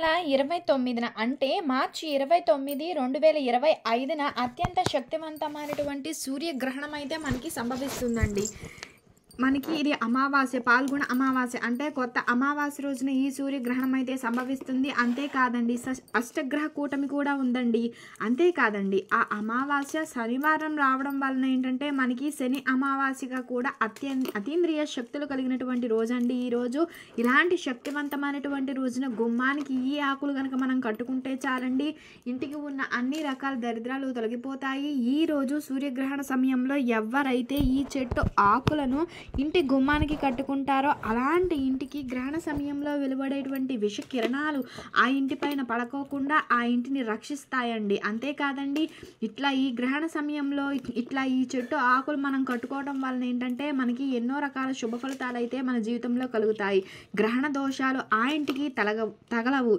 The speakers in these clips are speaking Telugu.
నెల 29న అంటే మార్చి 29, 2025న అత్యంత శక్తివంతమైనటువంటి సూర్యగ్రహణం అయితే మనకి సంభవిస్తుందండి. మనకి ఇది అమావాస్య, పాల్గొన అమావాస్య అంటే కొత్త అమావాస్య రోజున ఈ సూర్యగ్రహణం అయితే సంభవిస్తుంది. అంతేకాదండి, అష్టగ్రహ కూటమి కూడా ఉందండి. అంతేకాదండి, ఆ అమావాస్య శనివారం రావడం వలన ఏంటంటే మనకి శని అమావాస్యగా కూడా అతీంద్రియ శక్తులు కలిగినటువంటి రోజు అండి ఈరోజు. ఇలాంటి శక్తివంతమైనటువంటి రోజున గుమ్మానికి ఈ ఆకులు కనుక మనం కట్టుకుంటే చాలండి, ఇంటికి ఉన్న అన్ని రకాల దరిద్రాలు తొలగిపోతాయి. ఈరోజు సూర్యగ్రహణ సమయంలో ఎవరైతే ఈ చెట్టు ఆకులను ఇంటి గుమ్మానికి కట్టుకుంటారో అలాంటి ఇంటికి గ్రహణ సమయంలో వెలువడేటువంటి విష కిరణాలు ఆ ఇంటి పైన పడకోకుండా ఆ ఇంటిని రక్షిస్తాయండి. అంతేకాదండి, ఇట్లా ఈ గ్రహణ సమయంలో ఇట్లా ఈ చెట్టు ఆకులు మనం కట్టుకోవడం వలన ఏంటంటే మనకి ఎన్నో రకాల శుభ ఫలితాలు అయితే మన జీవితంలో కలుగుతాయి. గ్రహణ దోషాలు ఆ ఇంటికి తగలవు.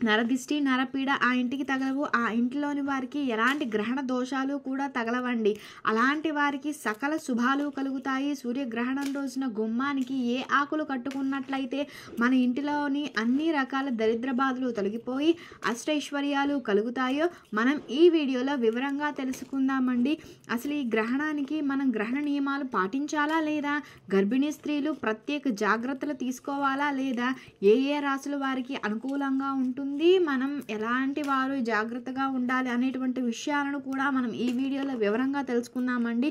నరదిష్టి, నరపీడ ఆ ఇంటికి తగలవు. ఆ ఇంటిలోని వారికి ఎలాంటి గ్రహణ దోషాలు కూడా తగలవండి. అలాంటి వారికి సకల శుభాలు కలుగుతాయి. సూర్యగ్రహణం రోజున గుమ్మానికి ఏ ఆకులు కట్టుకున్నట్లయితే మన ఇంటిలోని అన్ని రకాల దరిద్ర బాధలు తొలగిపోయి అష్టైశ్వర్యాలు కలుగుతాయో మనం ఈ వీడియోలో వివరంగా తెలుసుకుందామండి. అసలు ఈ గ్రహణానికి మనం గ్రహణ నియమాలు పాటించాలా లేదా, గర్భిణీ స్త్రీలు ప్రత్యేక జాగ్రత్తలు తీసుకోవాలా లేదా, ఏ రాశుల వారికి అనుకూలంగా ఉంటుంది, మనం ఎలాంటి వారు జాగ్రత్తగా ఉండాలి అనేటువంటి విషయాలను కూడా మనం ఈ వీడియోలో వివరంగా తెలుసుకుందామండి.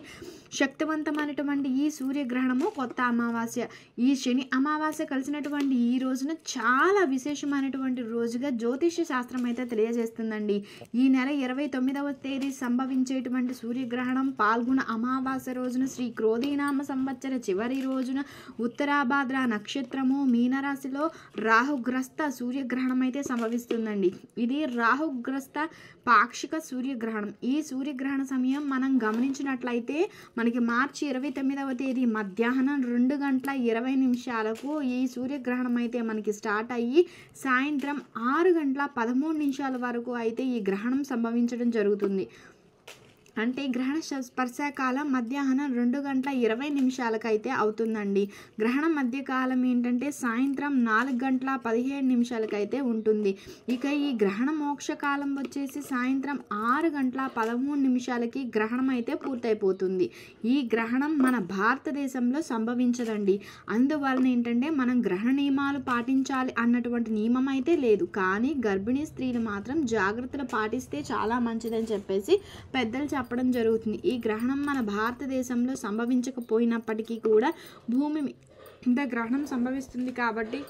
శక్తివంతమైనటువంటి ఈ సూర్యగ్రహణము కొత్త అమావాస్య, ఈ శని అమావాస్య కలిసినటువంటి ఈ రోజున చాలా విశేషమైనటువంటి రోజుగా జ్యోతిష్య శాస్త్రం అయితే తెలియజేస్తుందండి. ఈ నెల 29వ తేదీ సంభవించేటువంటి సూర్యగ్రహణం పాల్గొన అమావాస్య రోజున శ్రీ క్రోధీనామ సంవత్సర చివరి రోజున ఉత్తరాభాద్ర నక్షత్రము మీనరాశిలో రాహుగ్రస్త సూర్యగ్రహణం అయితే సంభవిస్తుందండి. ఇది రాహుగ్రస్త పాక్షిక సూర్యగ్రహణం. ఈ సూర్యగ్రహణ సమయం మనం గమనించినట్లయితే మనకి మార్చి 29వ తేదీ మధ్యాహ్నం 2:20 ఈ సూర్యగ్రహణం అయితే మనకి స్టార్ట్ అయ్యి సాయంత్రం 6:13 వరకు అయితే ఈ గ్రహణం సంభవించడం జరుగుతుంది. అంటే గ్రహణ స్పర్శకాలం మధ్యాహ్నం 2:20 అయితే అవుతుందండి. గ్రహణ మధ్యకాలం ఏంటంటే సాయంత్రం 4:17 అయితే ఉంటుంది. ఇక ఈ గ్రహణ మోక్షకాలం వచ్చేసి సాయంత్రం 6:13 గ్రహణం అయితే పూర్తయిపోతుంది. ఈ గ్రహణం మన భారతదేశంలో సంభవించదండి. అందువలన ఏంటంటే మనం గ్రహణ నియమాలు పాటించాలి అన్నటువంటి నియమం అయితే లేదు. కానీ గర్భిణీ స్త్రీలు మాత్రం జాగ్రత్తలు పాటిస్తే చాలా మంచిదని చెప్పేసి పెద్దలు చెప్పడం జరుగుతుంది. ఈ గ్రహణం మన భారతదేశంలో సంభవించకపోయినప్పటికీ కూడా భూమి మీద గ్రహణం సంభవిస్తుంది కాబట్టి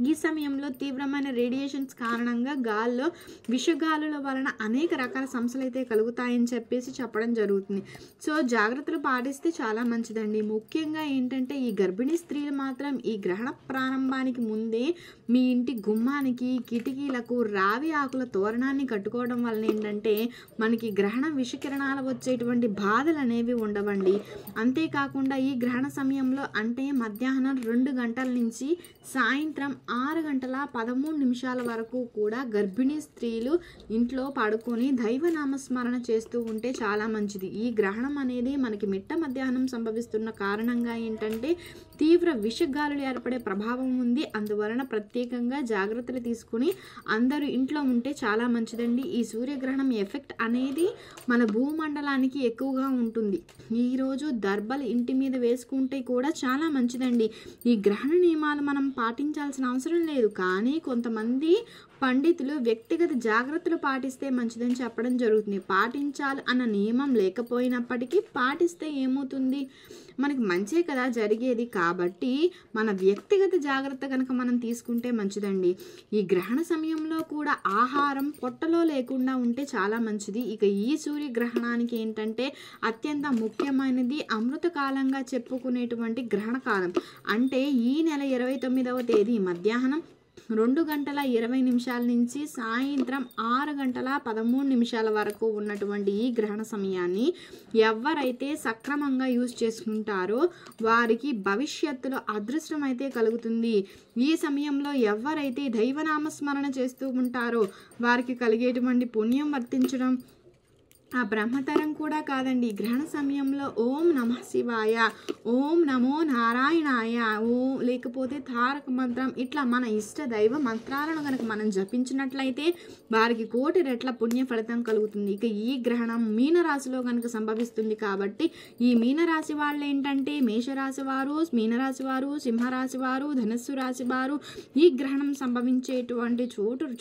ఈ సమయంలో తీవ్రమైన రేడియేషన్స్ కారణంగా గాల్లో విషగాలుల వలన అనేక రకాల సమస్యలు అయితే కలుగుతాయని చెప్పేసి చెప్పడం జరుగుతుంది. సో జాగ్రత్తలు పాటిస్తే చాలా మంచిదండి. ముఖ్యంగా ఏంటంటే ఈ గర్భిణీ స్త్రీలు మాత్రం ఈ గ్రహణ ప్రారంభానికి ముందే మీ ఇంటి గుమ్మానికి కిటికీలకు రావి ఆకుల తోరణాన్ని కట్టుకోవడం వలన ఏంటంటే మనకి గ్రహణ విషకిరణాలు వచ్చేటువంటి బాధలు అనేవి ఉండవండి. అంతేకాకుండా ఈ గ్రహణ సమయంలో అంటే మధ్యాహ్నం 2 గంటల నుంచి సాయంత్రం 6:13 వరకు కూడా గర్భిణీ స్త్రీలు ఇంట్లో పడుకొని దైవనామస్మరణ చేస్తూ ఉంటే చాలా మంచిది. ఈ గ్రహణం అనేది మనకి మిట్ట మధ్యాహ్నం సంభవిస్తున్న కారణంగా ఏంటంటే తీవ్ర విషగాలులు ఏర్పడే ప్రభావం ఉంది. అందువలన ప్రత్యేకంగా జాగ్రత్తలు తీసుకుని అందరూ ఇంట్లో ఉంటే చాలా మంచిదండి. ఈ సూర్యగ్రహణం ఎఫెక్ట్ అనేది మన భూమండలానికి ఎక్కువగా ఉంటుంది. ఈరోజు దర్బలు ఇంటి మీద వేసుకుంటే కూడా చాలా మంచిదండి. ఈ గ్రహణ నియమాలు మనం పాటించాల్సిన అవసరం లేదు. కానీ కొంతమంది పండితులు వ్యక్తిగత జాగ్రత్తలు పాటిస్తే మంచిదని చెప్పడం జరుగుతుంది. పాటించాలి అన్న నియమం లేకపోయినప్పటికీ పాటిస్తే ఏమవుతుంది, మనకి మంచే కదా జరిగేది. కాబట్టి మన వ్యక్తిగత జాగ్రత్త కనుక మనం తీసుకుంటే మంచిదండి. ఈ గ్రహణ సమయంలో కూడా ఆహారం పొట్టలో లేకుండా ఉంటే చాలా మంచిది. ఇక ఈ సూర్యగ్రహణానికి ఏంటంటే అత్యంత ముఖ్యమైనది అమృతకాలంగా చెప్పుకునేటువంటి గ్రహణ కాలం. అంటే ఈ నెల 29వ తేదీ మధ్యాహ్నం 2:20 నుంచి సాయంత్రం 6:13 వరకు ఉన్నటువంటి ఈ గ్రహణ సమయాన్ని ఎవరైతే సక్రమంగా యూజ్ చేసుకుంటారో వారికి భవిష్యత్తులో అదృష్టం అయితే కలుగుతుంది. ఈ సమయంలో ఎవరైతే దైవనామస్మరణ చేస్తూ ఉంటారో వారికి కలిగేటువంటి పుణ్యం వర్తించడం, ఆ బ్రహ్మతరం కూడా కాదండి. గ్రహణ సమయంలో ఓం నమః శివాయ, ఓం నమో నారాయణాయ, ఓం లేకపోతే తారక మంత్రం, ఇట్లా మన ఇష్ట దైవ మంత్రాలను కనుక మనం జపించినట్లయితే వారికి 1,000,000 రెట్ల పుణ్య ఫలితం కలుగుతుంది. ఇక ఈ గ్రహణం మీనరాశిలో కనుక సంభవిస్తుంది కాబట్టి ఈ మీనరాశి వాళ్ళు ఏంటంటే మేషరాశి వారు, మీనరాశి వారు, సింహరాశి వారు, ధనుస్సు రాశి వారు ఈ గ్రహణం సంభవించేటువంటి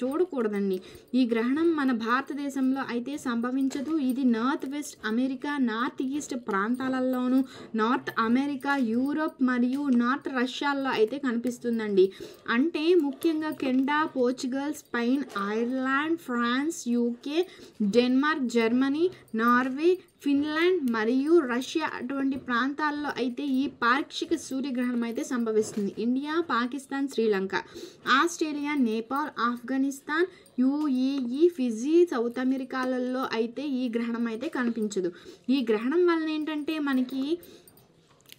చూడకూడదండి. ఈ గ్రహణం మన భారతదేశంలో అయితే సంభవించదు. ఇది north west America, north east ప్రాంతాలలోను, నార్త్ అమెరికా, యూరోప్ మరియు నార్త్ రష్యాల్లో అయితే కనిపిస్తుందండి. అంటే ముఖ్యంగా Canada, Portugal, Spain, Ireland, France, UK, Denmark, Germany, Norway, Finland మరియు రష్యా అటువంటి ప్రాంతాల్లో అయితే ఈ పాక్షిక సూర్యగ్రహణం అయితే సంభవిస్తుంది. India, Pakistan, Sri Lanka, Australia, Nepal, Afghanistan, UAE, Fiji, south అమెరికాలలో అయితే ఈ గ్రహణం అయితే కనిపించదు. ఈ గ్రహణం వలన ఏంటంటే మనకి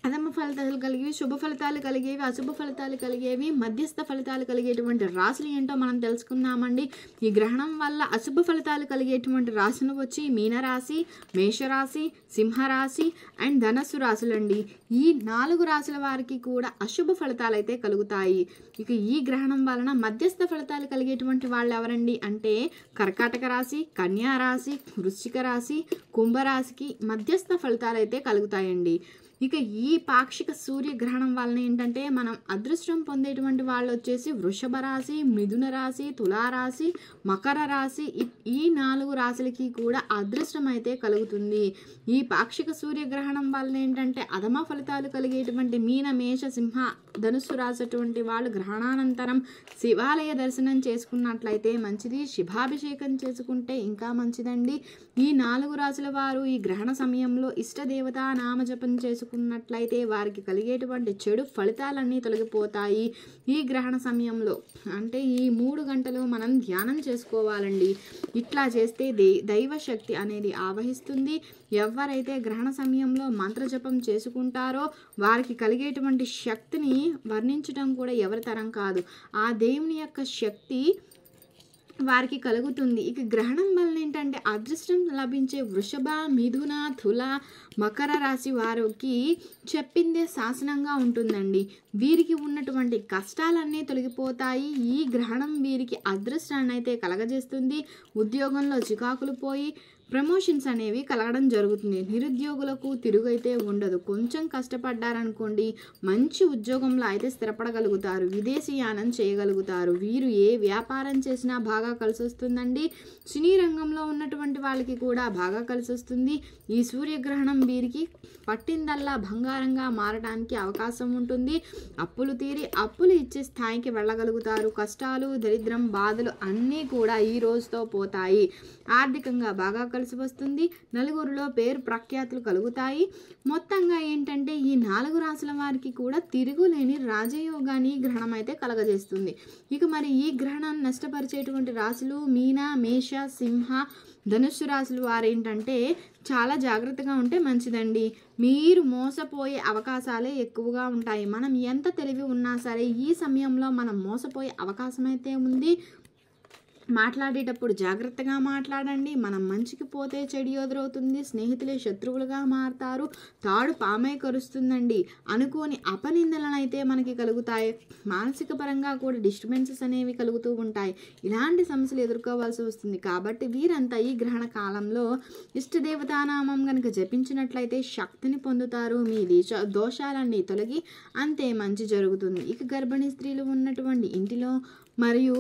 అధమ ఫలితాలు కలిగేవి, శుభ ఫలితాలు కలిగేవి, అశుభ ఫలితాలు కలిగేవి, మధ్యస్థ ఫలితాలు కలిగేటువంటి రాశులు ఏంటో మనం తెలుసుకుందామండి. ఈ గ్రహణం వల్ల అశుభ ఫలితాలు కలిగేటువంటి రాశులు వచ్చి మీనరాశి, మేషరాశి, సింహరాశి అండ్ ధనస్సు రాశులండి. ఈ 4 రాశుల వారికి కూడా అశుభ ఫలితాలు అయితే కలుగుతాయి. ఇక ఈ గ్రహణం వలన మధ్యస్థ ఫలితాలు కలిగేటువంటి వాళ్ళు ఎవరండి అంటే కర్కాటక రాశి, కన్యా రాశి, వృశ్చిక రాశి, కుంభరాశికి మధ్యస్థ ఫలితాలు అయితే కలుగుతాయండి. ఇక ఈ పాక్షిక సూర్యగ్రహణం వలన ఏంటంటే మనం అదృష్టం పొందేటువంటి వాళ్ళు వచ్చేసి వృషభ రాశి, మిథున రాశి, తులారాశి, మకర రాశి, ఈ 4 రాశులకి కూడా అదృష్టం అయితే కలుగుతుంది. ఈ పాక్షిక సూర్యగ్రహణం వలన ఏంటంటే అధమ ఫలితాలు కలిగేటువంటి మీన, మేష, సింహ, ధనుస్సు రాసేటువంటి వాళ్ళు గ్రహణానంతరం శివాలయ దర్శనం చేసుకున్నట్లయితే మంచిది. శివాభిషేకం చేసుకుంటే ఇంకా మంచిదండి. ఈ 4 రాశుల వారు ఈ గ్రహణ సమయంలో ఇష్టదేవతా నామజపం చేసుకున్నట్లయితే వారికి కలిగేటువంటి చెడు ఫలితాలన్నీ తొలగిపోతాయి. ఈ గ్రహణ సమయంలో అంటే ఈ 3 గంటలు మనం ధ్యానం చేసుకోవాలండి. ఇట్లా చేస్తే దైవశక్తి అనేది ఆవహిస్తుంది. ఎవరైతే గ్రహణ సమయంలో మంత్రజపం చేసుకుంటారో వారికి కలిగేటువంటి శక్తిని వర్ణించడం కూడా ఎవరి తరం కాదు. ఆ దేవుని యొక్క శక్తి వారికి కలుగుతుంది. ఇక గ్రహణం వలన ఏంటంటే అదృష్టం లభించే వృషభ, మిథున, తుల, మకర రాశి వారికి చెప్పిందే శాసనంగా ఉంటుందండి. వీరికి ఉన్నటువంటి కష్టాలన్నీ తొలగిపోతాయి. ఈ గ్రహణం వీరికి అదృష్టాన్ని అయితే కలగజేస్తుంది. ఉద్యోగంలో చికాకులు పోయి ప్రమోషన్స్ అనేవి కలగడం జరుగుతుంది. నిరుద్యోగులకు తిరుగైతే ఉండదు. కొంచెం కష్టపడ్డారనుకోండి మంచి ఉద్యోగంలో అయితే స్థిరపడగలుగుతారు. విదేశీయానం చేయగలుగుతారు. వీరు ఏ వ్యాపారం చేసినా బాగా కలిసి వస్తుందండి. సినీ రంగంలో ఉన్నటువంటి వాళ్ళకి కూడా బాగా కలిసి వస్తుంది. ఈ సూర్యగ్రహణం వీరికి పట్టిందల్లా బంగారంగా మారడానికి అవకాశం ఉంటుంది. అప్పులు తీరి అప్పులు ఇచ్చే స్థాయికి వెళ్ళగలుగుతారు. కష్టాలు, దరిద్రం, బాధలు అన్నీ కూడా ఈ రోజుతో పోతాయి. ఆర్థికంగా బాగా కలిసి వస్తుంది. నలుగురిలో పేరు ప్రఖ్యాతులు కలుగుతాయి. మొత్తంగా ఏంటంటే ఈ 4 రాశుల వారికి కూడా తిరుగులేని రాజయోగాన్ని గ్రహణం అయితే కలగజేస్తుంది. ఇక మరి ఈ గ్రహణం నష్టపరిచేటువంటి రాశులు మీన, మేష, సింహ, ధనుస్సు రాశులు వారు ఏంటంటే చాలా జాగ్రత్తగా ఉంటే మంచిదండి. మీరు మోసపోయే అవకాశాలే ఎక్కువగా ఉంటాయి. మనం ఎంత తెలివి ఉన్నా సరే ఈ సమయంలో మనం మోసపోయే అవకాశం అయితే ఉంది. మాట్లాడేటప్పుడు జాగ్రత్తగా మాట్లాడండి. మనం మంచికి పోతే చెడు ఎదురవుతుంది. స్నేహితులే శత్రువులుగా మారుతారు. తాడు పామై కరుస్తుందండి. అనుకోని అపనిందలను అయితే మనకి కలుగుతాయి. మానసిక పరంగా కూడా డిస్టర్బెన్సెస్ అనేవి కలుగుతూ ఉంటాయి. ఇలాంటి సమస్యలు ఎదుర్కోవాల్సి వస్తుంది. కాబట్టి వీరంతా ఈ గ్రహణ కాలంలో ఇష్టదేవతానామం కనుక జపించినట్లయితే శక్తిని పొందుతారు. మీ దోషాలన్నీ తొలగి అంతే మంచి జరుగుతుంది. ఇక గర్భిణీ స్త్రీలు ఉన్నటువంటి ఇంటిలో మరియు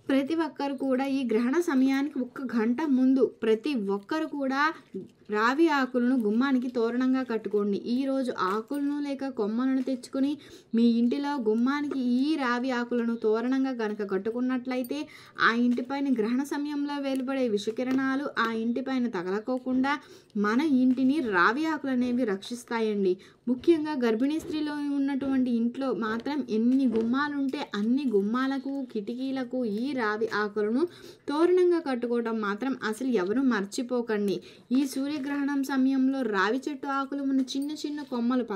ప్రతి ఒక్కరు కూడా ఈ గ్రహణ సమయానికి 1 గంట ముందు ప్రతి ఒక్కరు కూడా రావి ఆకులను గుమ్మానికి తోరణంగా కట్టుకోండి. ఈరోజు ఆకులను లేక కొమ్మలను తెచ్చుకొని మీ ఇంటిలో గుమ్మానికి ఈ రావి ఆకులను తోరణంగా కనుక కట్టుకున్నట్లయితే ఆ ఇంటిపైన గ్రహణ సమయంలో వెలువడే విషకిరణాలు ఆ ఇంటిపైన తగలకోకుండా మన ఇంటిని రావి ఆకులు అనేవి రక్షిస్తాయండి. ముఖ్యంగా గర్భిణీ స్త్రీలో ఉన్నటువంటి ఇంట్లో మాత్రం ఎన్ని గుమ్మాలు ఉంటే అన్ని గుమ్మాలకు, కిటికీలకు ఈ రావి ఆకులను తోరణంగా కట్టుకోవడం మాత్రం అసలు ఎవరు మర్చిపోకండి. ఈ సూర్యగ్రహణం సమయంలో రావి చెట్టు ఆకులు ఉన్న చిన్న చిన్న కొమ్మలు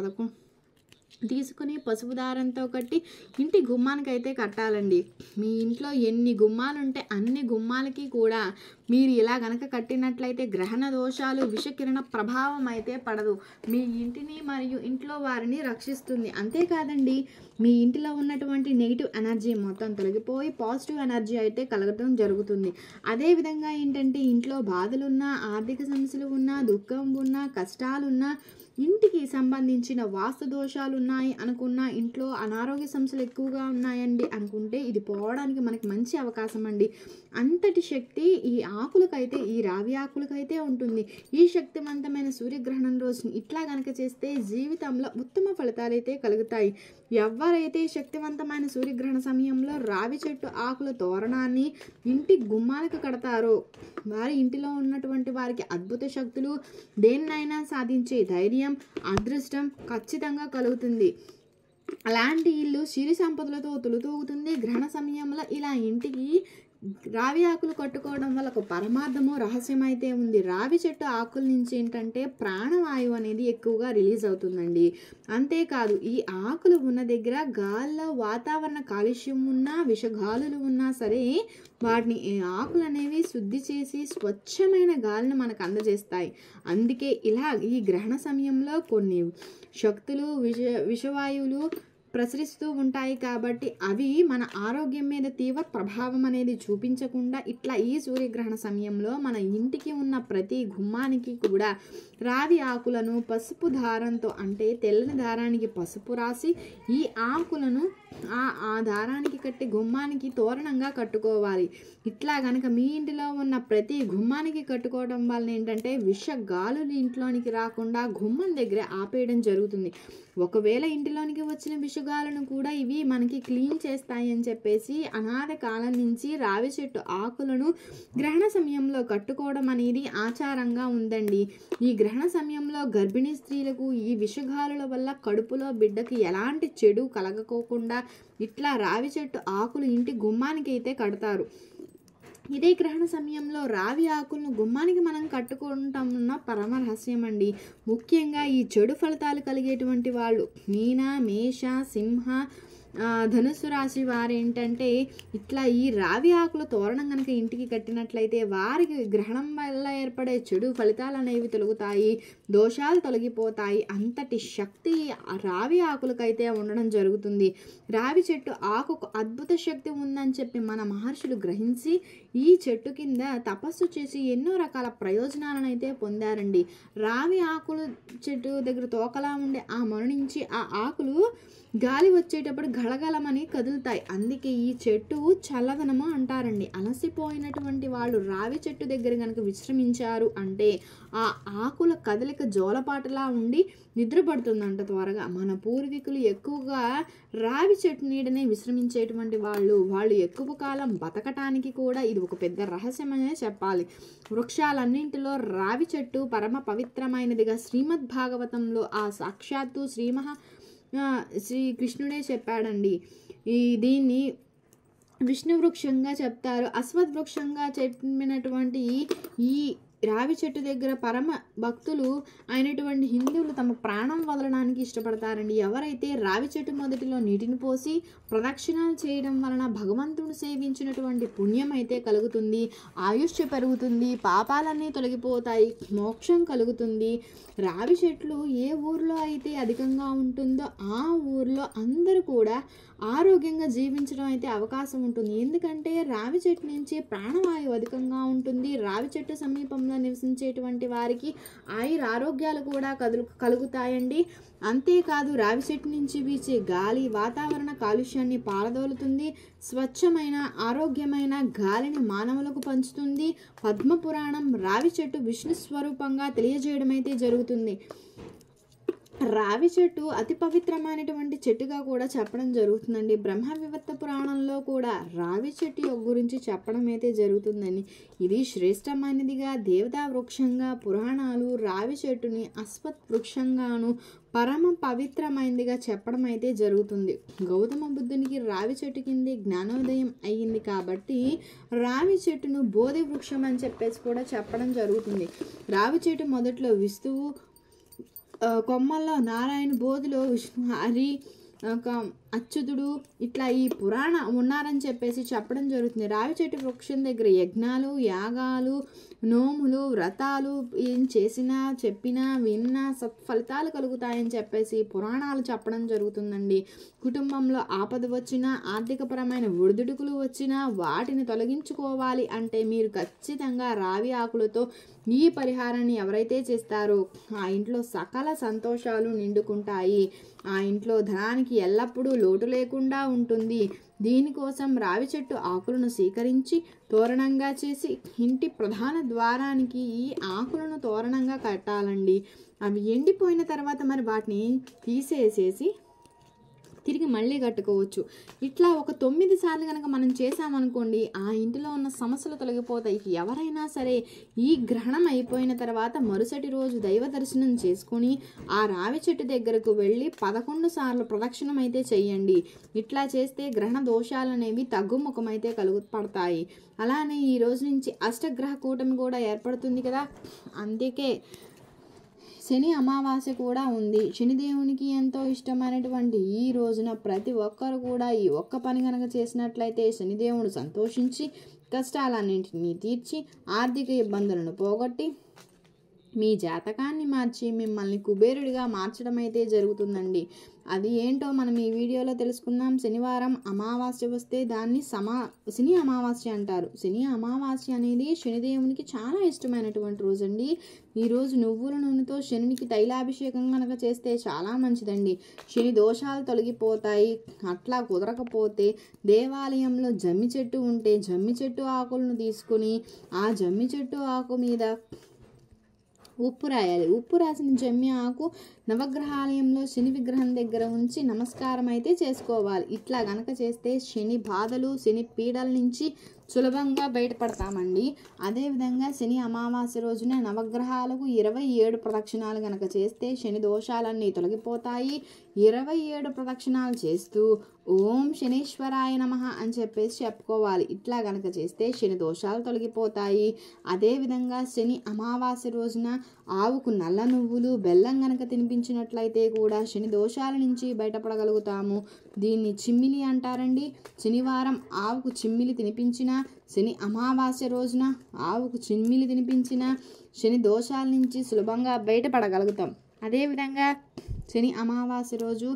తీసుకుని పసుపు దారంతో కట్టి ఇంటి గుమ్మానికైతే కట్టాలండి. మీ ఇంట్లో ఎన్ని గుమ్మాలు ఉంటే అన్ని గుమ్మాలకి కూడా మీరు ఇలా గనక కట్టినట్లయితే గ్రహణ దోషాలు, విషకిరణ ప్రభావం అయితే పడదు. మీ ఇంటిని మరియు ఇంట్లో వారిని రక్షిస్తుంది. అంతేకాదండి, మీ ఇంటిలో ఉన్నటువంటి నెగిటివ్ ఎనర్జీ మొత్తం తొలగిపోయి పాజిటివ్ ఎనర్జీ అయితే కలగడం జరుగుతుంది. అదేవిధంగా ఏంటంటే ఇంట్లో బాధలున్నా, ఆర్థిక సమస్యలు ఉన్నా, దుఃఖం ఉన్నా, కష్టాలున్నా, ఇంటికి సంబంధించిన వాస్తు దోషాలు ఉన్నాయి అనుకున్న, ఇంట్లో అనారోగ్య సమస్యలు ఎక్కువగా ఉన్నాయండి అనుకుంటే ఇది పోవడానికి మనకి మంచి అవకాశం అండి. అంతటి శక్తి ఈ ఆకులకైతే, ఈ రావి ఆకులకైతే ఉంటుంది. ఈ శక్తివంతమైన సూర్యగ్రహణం రోజుని ఇట్లా కనుక చేస్తే జీవితంలో ఉత్తమ ఫలితాలు అయితే కలుగుతాయి. ఎవరైతే శక్తివంతమైన సూర్యగ్రహణ సమయంలో రావి చెట్టు ఆకుల తోరణాన్ని ఇంటి గుమ్మాలకు కడతారో వారి ఇంటిలో ఉన్నటువంటి వారికి అద్భుత శక్తులు, దేన్నైనా సాధించే ధైర్యం, అదృష్టం ఖచ్చితంగా కలుగుతుంది. అలాంటి ఇల్లు సిరి సంపదలతో తులుతూగుతుంది. గ్రహణ సమయంలో ఇలా ఇంటికి రావి ఆకులు కట్టుకోవడం వల్ల ఒక పరమార్థము, రహస్యం అయితే ఉంది. రావి చెట్టు ఆకుల నుంచి ఏంటంటే ప్రాణవాయువు అనేది ఎక్కువగా రిలీజ్ అవుతుందండి. అంతేకాదు ఈ ఆకులు ఉన్న దగ్గర గాల్లో వాతావరణ కాలుష్యం ఉన్నా, విషగాలులు ఉన్నా సరే వాటిని ఆకులు అనేవి శుద్ధి చేసి స్వచ్ఛమైన గాలిని మనకు అందజేస్తాయి. అందుకే ఇలా ఈ గ్రహణ సమయంలో కొన్ని శక్తులు, విషవాయువులు ప్రసరిస్తూ ఉంటాయి కాబట్టి అవి మన ఆరోగ్యం మీద తీవ్ర ప్రభావం అనేది చూపించకుండా ఇట్లా ఈ సూర్యగ్రహణ సమయంలో మన ఇంటికి ఉన్న ప్రతి గుమ్మానికి కూడా రావి ఆకులను పసుపు దారంతో, అంటే తెల్లని దారానికి పసుపు రాసి ఈ ఆకులను ఆ దారానికి కట్టి గుమ్మానికి తోరణంగా కట్టుకోవాలి. ఇట్లా కనుక మీ ఇంటిలో ఉన్న ప్రతి గుమ్మానికి కట్టుకోవడం వల్ల ఏంటంటే విష గాలులు ఇంట్లోనికి రాకుండా గుమ్మం దగ్గర ఆపేయడం జరుగుతుంది. ఒకవేళ ఇంటిలోనికి వచ్చిన విషగాలను కూడా ఇవి మనకి క్లీన్ చేస్తాయి అని చెప్పేసి అనాథ కాలం నుంచి రావి చెట్టు ఆకులను గ్రహణ సమయంలో కట్టుకోవడం అనేది ఆచారంగా ఉందండి. ఈ గ్రహణ సమయంలో గర్భిణీ స్త్రీలకు ఈ విషగాలుల వల్ల కడుపులో బిడ్డకి ఎలాంటి చెడు కలగకోకుండా ఇట్లా రావి చెట్టు ఆకులు ఇంటి గుమ్మానికి అయితే కడతారు. ఇదే గ్రహణ సమయంలో రావి ఆకులను గుమ్మానికి మనం కట్టుకుంటామన్న పరమ రహస్యం అండి. ముఖ్యంగా ఈ చెడు ఫలితాలు కలిగేటువంటి వాళ్ళు మీన, మేష, సింహ, ధనుస్సు రాశి వారు ఏంటంటే ఇట్లా ఈ రావి ఆకుల తోరణం కనుక ఇంటికి కట్టినట్లయితే వారికి గ్రహణం వల్ల ఏర్పడే చెడు ఫలితాలు అనేవి తొలగుతాయి, దోషాలు తొలగిపోతాయి. అంతటి శక్తి రావి ఆకులకైతే ఉండడం జరుగుతుంది. రావి చెట్టు ఆకుకు అద్భుత శక్తి ఉందని చెప్పి మన మహర్షులు గ్రహించి ఈ చెట్టు కింద తపస్సు చేసి ఎన్నో రకాల ప్రయోజనాలను అయితే పొందారండి. రావి ఆకులు చెట్టు దగ్గర తోకలా ఉండే ఆ మొన నుంచి ఆ ఆకులు గాలి వచ్చేటప్పుడు గలగలమని కదులుతాయి. అందుకే ఈ చెట్టు చల్లదనము అంటారండి. అలసిపోయినటువంటి వాళ్ళు రావి చెట్టు దగ్గర కనుక విశ్రమించారు అంటే ఆ ఆకుల కదలిక జోలపాటలా ఉండి నిద్రపడుతుందంట త్వరగా. మన పూర్వీకులు ఎక్కువగా రావి చెట్టు నీడనే విశ్రమించేటువంటి వాళ్ళు ఎక్కువ కాలం బతకటానికి కూడా ఇది ఒక పెద్ద రహస్యం అనే చెప్పాలి. వృక్షాలన్నింటిలో రావి చెట్టు పరమ పవిత్రమైనదిగా శ్రీమద్ భాగవతంలో ఆ సాక్షాత్తు శ్రీకృష్ణుడే చెప్పాడండి. దీన్ని విష్ణు వృక్షంగా చెప్తారు. అశ్వత్ వృక్షంగా చెప్పినటువంటి ఈ రావి చెట్టు దగ్గర పరమ భక్తులు అయినటువంటి హిందువులు తమ ప్రాణం వదలడానికి ఇష్టపడతారండి. ఎవరైతే రావి చెట్టు మొదటిలో నీటిని పోసి ప్రదక్షిణాలు చేయడం వలన భగవంతుడు సేవించినటువంటి పుణ్యం అయితే కలుగుతుంది, ఆయుష్య పెరుగుతుంది, పాపాలన్నీ తొలగిపోతాయి, మోక్షం కలుగుతుంది. రావి చెట్లు ఏ ఊర్లో అయితే అధికంగా ఉంటుందో ఆ ఊర్లో అందరూ కూడా ఆరోగ్యంగా జీవించడం అయితే అవకాశం ఉంటుంది. ఎందుకంటే రావి చెట్టు నుంచి ప్రాణవాయువు అధికంగా ఉంటుంది. రావి చెట్టు సమీపంలో నివసించేటువంటి వారికి ఆరోగ్యాలు కూడా కలుగుతాయండి. అంతేకాదు రావి చెట్టు నుంచి వీచే గాలి వాతావరణ కాలుష్యాన్ని పారదోలుతుంది, స్వచ్ఛమైన ఆరోగ్యమైన గాలిని మానవులకు పంచుతుంది. పద్మపురాణం రావి చెట్టు విష్ణు స్వరూపంగా తెలియజేయడం అయితే జరుగుతుంది. రావి చెట్టు అతి పవిత్రమైనటువంటి చెట్టుగా కూడా చెప్పడం జరుగుతుందండి. బ్రహ్మ వివర్త పురాణంలో కూడా రావి చెట్టు గురించి చెప్పడం అయితే జరుగుతుందని. ఇది శ్రేష్టమైనదిగా దేవతా వృక్షంగా పురాణాలు రావి చెట్టుని అశ్వత్ వృక్షంగాను పరమ పవిత్రమైనదిగా చెప్పడం అయితే జరుగుతుంది. గౌతమ బుద్ధునికి రావి చెట్టు కింద జ్ఞానోదయం అయ్యింది కాబట్టి రావి చెట్టును బోధి వృక్షం అని చెప్పేసి కూడా చెప్పడం జరుగుతుంది. రావి చెట్టు మొదట్లో విష్ణువు కొమ్మల్లో నారాయణ, బోధిలో విష్ణు, హరి, అచ్యుతుడు ఇట్లా ఈ పురాణ ఉన్నారని చెప్పేసి చెప్పడం జరుగుతుంది. రావి చెట్టు వృక్షం దగ్గర యజ్ఞాలు, యాగాలు, నోములు, వ్రతాలు ఏం చేసినా, చెప్పినా, విన్నా సత్ఫలితాలు కలుగుతాయని చెప్పేసి పురాణాలు చెప్పడం జరుగుతుందండి. కుటుంబంలో ఆపద వచ్చినా, ఆర్థికపరమైన ఒడిదుడుకులు వచ్చినా వాటిని తొలగించుకోవాలి అంటే మీరు ఖచ్చితంగా రావి ఆకులతో ఈ పరిహారాన్ని ఎవరైతే చేస్తారో ఆ ఇంట్లో సకల సంతోషాలు నిండుకుంటాయి. ఆ ఇంట్లో ధనానికి ఎల్లప్పుడూ లోటు లేకుండా ఉంటుంది. దీనికోసం రావి చెట్టు ఆకులను సేకరించి తోరణంగా చేసి ఇంటి ప్రధాన ద్వారానికి ఈ ఆకులను తోరణంగా కట్టాలండి. అవి ఎండిపోయిన తర్వాత మరి వాటిని తీసేసేసి తిరిగి మళ్ళీ కట్టుకోవచ్చు. ఇట్లా ఒక 9 సార్లు కనుక మనం చేసామనుకోండి ఆ ఇంటిలో ఉన్న సమస్యలు తొలగిపోతాయి. ఎవరైనా సరే ఈ గ్రహణం అయిపోయిన తర్వాత మరుసటి రోజు దైవ దర్శనం చేసుకొని ఆ రావి చెట్టు దగ్గరకు వెళ్ళి 11 సార్లు ప్రదక్షిణం అయితే చెయ్యండి. ఇట్లా చేస్తే గ్రహణ దోషాలు అనేవి తగ్గుముఖం అయితే పడతాయి. అలానే ఈ రోజు నుంచి అష్టగ్రహ కూటమి కూడా ఏర్పడుతుంది కదా, అందుకే శని అమావాస్య కూడా ఉంది. శనిదేవునికి ఎంతో ఇష్టమైనటువంటి ఈ రోజున ప్రతి ఒక్కరు కూడా ఈ ఒక్క పని కనుక చేసినట్లయితే శనిదేవుడు సంతోషించి కష్టాలన్నింటినీ తీర్చి ఆర్థిక ఇబ్బందులను పోగొట్టి మీ జాతకాన్ని మార్చి మిమ్మల్ని కుబేరుడిగా మార్చడం అయితే జరుగుతుందండి. అది ఏంటో మనం ఈ వీడియోలో తెలుసుకుందాం. శనివారం అమావాస్య వస్తే దాన్ని శని అమావాస్య అంటారు. శని అమావాస్య అనేది శనిదేవునికి చాలా ఇష్టమైనటువంటి రోజు అండి. ఈరోజు నువ్వుల నూనెతో శనికి తైలాభిషేకం కనుక చేస్తే చాలా మంచిదండి. శని దోషాలు తొలగిపోతాయి. అట్లా కుదరకపోతే దేవాలయంలో జమ్మి చెట్టు ఉంటే జమ్మి చెట్టు ఆకులను తీసుకుని ఆ జమ్మి చెట్టు ఆకు మీద ఉప్పు రాయాలి. ఉప్పు రాసిన జమ్మి ఆకు నవగ్రహాలయంలో శని విగ్రహం దగ్గర ఉంచి నమస్కారం అయితే చేసుకోవాలి. ఇట్లా గనక చేస్తే శని బాధలు, శని పీడల నుంచి సులభంగా బయటపడతామండి. అదేవిధంగా శని అమావాస్య రోజున నవగ్రహాలకు 27 ప్రదక్షిణాలు కనుక చేస్తే శని దోషాలన్నీ తొలగిపోతాయి. 27 ప్రదక్షిణాలు చేస్తూ ఓం శనీశ్వరాయ నమః అని చెప్పేసి చెప్పుకోవాలి. ఇట్లా గనక చేస్తే శని దోషాలు తొలగిపోతాయి. అదేవిధంగా శని అమావాస్య రోజున ఆవుకు నల్ల నువ్వులు, బెల్లం గనక తినిపించినట్లయితే కూడా శని దోషాల నుంచి బయటపడగలుగుతాము. దీన్ని చిమ్మిలి అంటారండి. శనివారం ఆవుకు చిమ్మిలి తినిపించిన, శని అమావాస్య రోజున ఆవుకు చిమ్మిలి తినిపించిన శని దోషాల నుంచి సులభంగా బయటపడగలుగుతాం. అదేవిధంగా శని అమావాస్య రోజు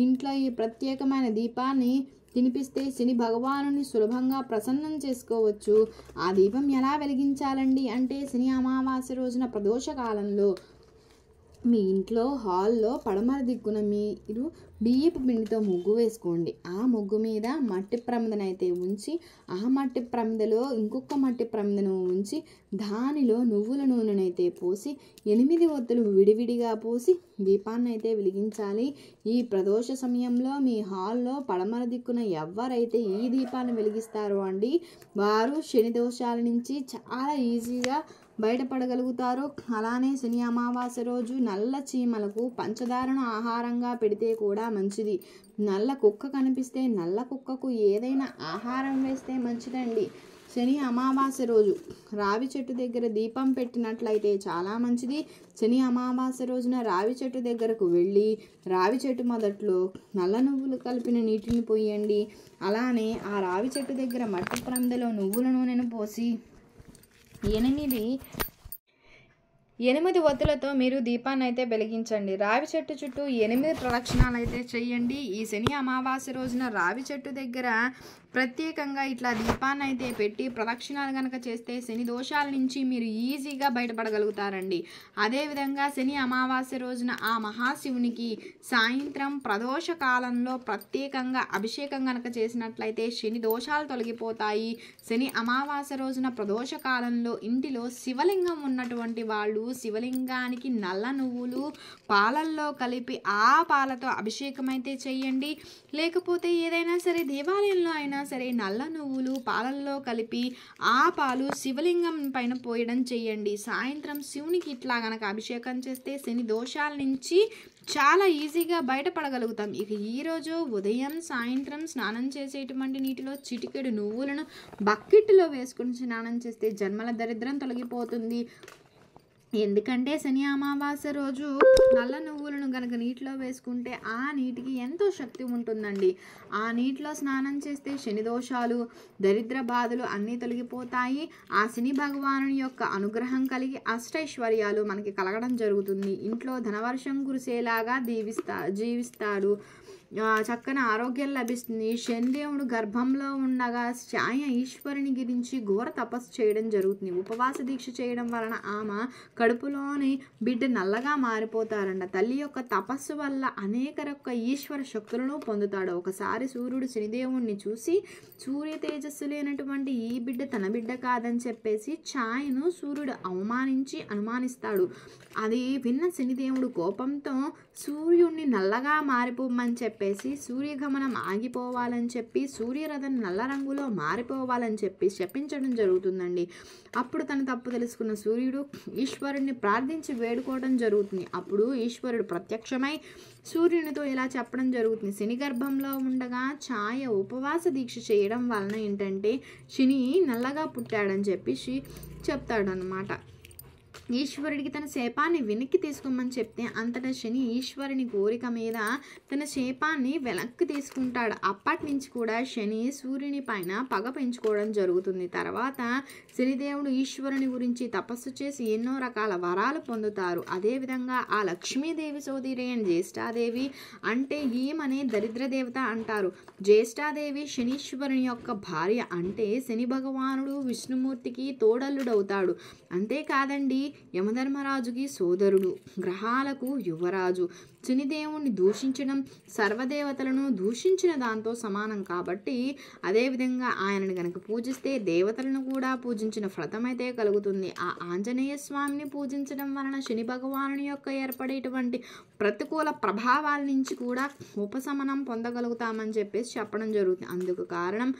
ఇంట్లో ఈ ప్రత్యేకమైన దీపాన్ని తినిపిస్తే శని భగవానుని సులభంగా ప్రసన్నం చేసుకోవచ్చు. ఆ దీపం ఎలా వెలిగించాలండి అంటే శని అమావాస్య రోజున ప్రదోష కాలంలో మీ ఇంట్లో హాల్లో పడమర దిక్కున మీరు బియ్యపు పిండితో ముగ్గు వేసుకోండి. ఆ ముగ్గు మీద మట్టి ప్రమిదనైతే ఉంచి ఆ మట్టి ప్రమిదలో ఇంకొక మట్టి ప్రమిదను ఉంచి దానిలో నువ్వుల నూనెనైతే పోసి 8 ఒత్తులు విడివిడిగా పోసి దీపాన్ని అయితే వెలిగించాలి. ఈ ప్రదోష సమయంలో మీ హాల్లో పడమర దిక్కున ఎవరైతే ఈ దీపాన్ని వెలిగిస్తారో అండి వారు శని దోషాల నుంచి చాలా ఈజీగా బయటపడగలుగుతారు. అలానే శని అమావాస్య రోజు నల్ల చీమలకు పంచదారను ఆహారంగా పెడితే కూడా మంచిది. నల్ల కుక్క కనిపిస్తే నల్ల కుక్కకు ఏదైనా ఆహారం వేస్తే మంచిదండి. శని అమావాస్య రోజు రావి చెట్టు దగ్గర దీపం పెట్టినట్లయితే చాలా మంచిది. శని అమావాస్య రోజున రావి చెట్టు దగ్గరకు వెళ్ళి రావి చెట్టు మొదట్లో నల్ల నువ్వులు కలిపిన నీటిని పోయండి. అలానే ఆ రావి చెట్టు దగ్గర మట్టి ప్రమిదలో నువ్వుల నూనెను పోసి 8 ఒత్తులతో మీరు దీపాన్ని అయితే వెలిగించండి. రావి చెట్టు చుట్టూ 8 ప్రదక్షిణాలు అయితే చేయండి. ఈ శని అమావాస్య రోజున రావి చెట్టు దగ్గర ప్రత్యేకంగా ఇట్లా దీపాన్ని అయితే పెట్టి ప్రదక్షిణాలు కనుక చేస్తే శని దోషాల నుంచి మీరు ఈజీగా బయటపడగలుగుతారండి. అదేవిధంగా శని అమావాస్య రోజున ఆ మహాశివునికి సాయంత్రం ప్రదోష కాలంలో ప్రత్యేకంగా అభిషేకం కనుక చేసినట్లయితే శని దోషాలు తొలగిపోతాయి. శని అమావాస్య రోజున ప్రదోష కాలంలో ఇంటిలో శివలింగం ఉన్నటువంటి వాళ్ళు శివలింగానికి నల్ల నువ్వులు పాలల్లో కలిపి ఆ పాలతో అభిషేకం అయితే చేయండి. లేకపోతే ఏదైనా సరే దేవాలయంలో అయినా సరే నల్ల నువ్వులు పాలల్లో కలిపి ఆ పాలు శివలింగం పైన పోయడం చేయండి. సాయంత్రం శివునికి ఇట్లా గనక అభిషేకం చేస్తే శని దోషాల నుంచి చాలా ఈజీగా బయటపడగలుగుతాం. ఇక ఈరోజు ఉదయం సాయంత్రం స్నానం చేసేటువంటి నీటిలో చిటికెడు నువ్వులను బకెట్లో వేసుకుని స్నానం చేస్తే జన్మల దరిద్రం తొలగిపోతుంది. ఎందుకంటే శని అమావాస్య రోజు నల్ల నువ్వులను కనుక నీటిలో వేసుకుంటే ఆ నీటికి ఎంతో శక్తి ఉంటుందండి. ఆ నీటిలో స్నానం చేస్తే శని దోషాలు, దరిద్ర బాధలు అన్నీ తొలగిపోతాయి. ఆ శని భగవానుని యొక్క అనుగ్రహం కలిగి అష్టైశ్వర్యాలు మనకి కలగడం జరుగుతుంది. ఇంట్లో ధనవర్షం కురిసేలాగా జీవిస్తాడు. చక్కని ఆరోగ్యం లభిస్తుంది. శనిదేవుడు గర్భంలో ఉండగా ఛాయ ఈశ్వరుని గురించి ఘోర తపస్సు చేయడం జరుగుతుంది. ఉపవాస దీక్ష చేయడం వలన ఆమె కడుపులోని బిడ్డ నల్లగా మారిపోతారంట. తల్లి యొక్క తపస్సు వల్ల అనేక రొక్క ఈశ్వర శక్తులను పొందుతాడు. ఒకసారి సూర్యుడు శనిదేవుణ్ణి చూసి సూర్య తేజస్సు లేనటువంటి ఈ బిడ్డ తన బిడ్డ కాదని చెప్పేసి ఛాయను సూర్యుడు అనుమానిస్తాడు. అది విన్న శనిదేవుడు కోపంతో సూర్యుడిని నల్లగా మారిపోమని చెప్పేసి సూర్యగమనం ఆగిపోవాలని చెప్పి సూర్యరథం నల్ల రంగులో మారిపోవాలని చెప్పి శపించడం జరుగుతుందండి. అప్పుడు తన తప్పు తెలుసుకున్న సూర్యుడు ఈశ్వరుడిని ప్రార్థించి వేడుకోవడం జరుగుతుంది. అప్పుడు ఈశ్వరుడు ప్రత్యక్షమై సూర్యునితో ఇలా చెప్పడం జరుగుతుంది. శని గర్భంలో ఉండగా ఛాయ ఉపవాస దీక్ష చేయడం వలన ఏంటంటే శని నల్లగా పుట్టాడని చెప్పి చెప్తాడనమాట. ఈశ్వరుడికి తన శాపాన్ని వెనక్కి తీసుకోమని చెప్తే అంతటా శని ఈశ్వరుని కోరిక మీద తన శాపాన్ని వెనక్కి తీసుకుంటాడు. అప్పటి నుంచి కూడా శని సూర్యుని పైన పగ పెంచుకోవడం జరుగుతుంది. తర్వాత శనిదేవుడు ఈశ్వరుని గురించి తపస్సు చేసి ఎన్నో రకాల వరాలు పొందుతారు. అదేవిధంగా ఆ లక్ష్మీదేవి సోదరైన జ్యేష్ఠాదేవి అంటే ఈమెనే దరిద్ర దేవత అంటారు. జ్యేష్ఠాదేవి శనీశ్వరుని యొక్క భార్య అంటే శని భగవానుడు విష్ణుమూర్తికి తోడల్లుడవుతాడు. అంతేకాదండి యమధర్మరాజుకి సోదరుడు, గ్రహాలకు యువరాజు. శనిదేవుణ్ణి దూషించడం సర్వదేవతలను దూషించిన దాంతో సమానం కాబట్టి అదేవిధంగా ఆయనను గనక పూజిస్తే దేవతలను కూడా పూజించిన ఫలితమైతే కలుగుతుంది. ఆ ఆంజనేయ స్వామిని పూజించడం వలన శని భగవానుని యొక్క ఏర్పడేటువంటి ప్రతికూల ప్రభావాల నుంచి కూడా ఉపశమనం పొందగలుగుతామని చెప్పేసి చెప్పడం జరుగుతుంది. అందుకు కారణం